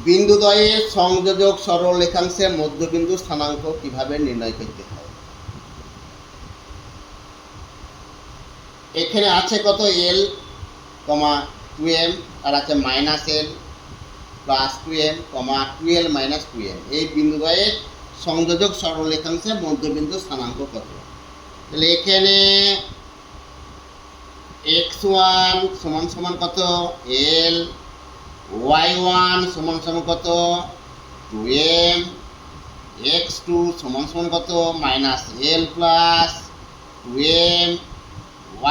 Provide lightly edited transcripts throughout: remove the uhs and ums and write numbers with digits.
বিন্দুদ্বয়ের সংযোজক সরলরেখাংশের মধ্যবিন্দু স্থানাঙ্ক কিভাবে নির্ণয় করতে হয়। এখানে আছে কত এল, 2m, আর আছে -l + 2m, 2l - 2m। এই বিন্দুদ্বয়ের সংযোজক সরলরেখাংশের মধ্যবিন্দু স্থানাঙ্ক কত? তাহলে এখানে x1 সমান সমান কত l, y1 সমান সমান কত 2m, x2 সমান সমান কত -l + 2m,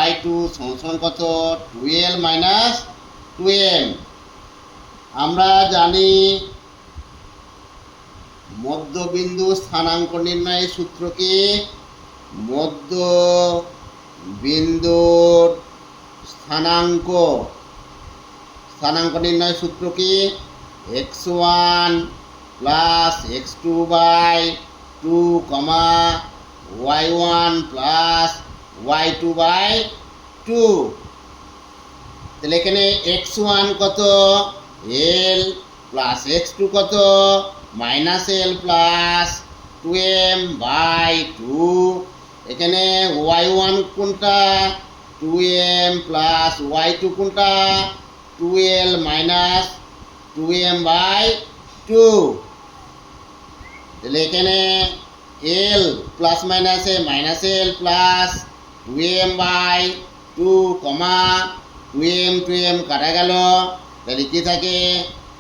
y2 সমান সমান কত 2l - 2m। আমরা জানি মধ্যবিন্দু স্থানাঙ্ক নির্ণয়ের সূত্র কি? মধ্যবিন্দুর স্থানাঙ্ক নির্ণয়ের সূত্র কি? x1 + x2/2, y1 + y2/2। তাহলে এখানে x1 কত l + x2 কত -l + 2m/2। এখানে y1 কোনটা 2m + y2 কোনটা 2l - 2m/2। তাহলে এখানে l প্লাস মাইনাসে -l + 2m/2, 2m কাটা গেল, তাহলে কি থাকে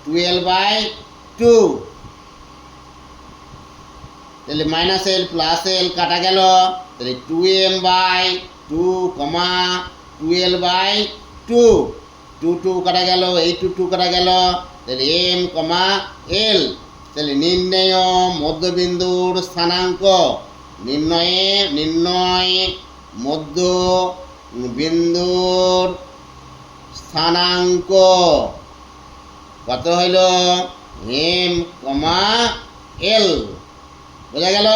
12/2। তাহলে -l + l কাটা গেল, তাহলে 2m/2, 12/2, 2 কাটা গেল, এই 2 কাটা গেল, তাহলে m, l। তাহলে নির্ণয় মধ্যবিন্দুর স্থানাঙ্ক, নির্ণয় মধ্যবিন্দুর স্থানাঙ্ক কত হইল m, l। বোঝা গেল?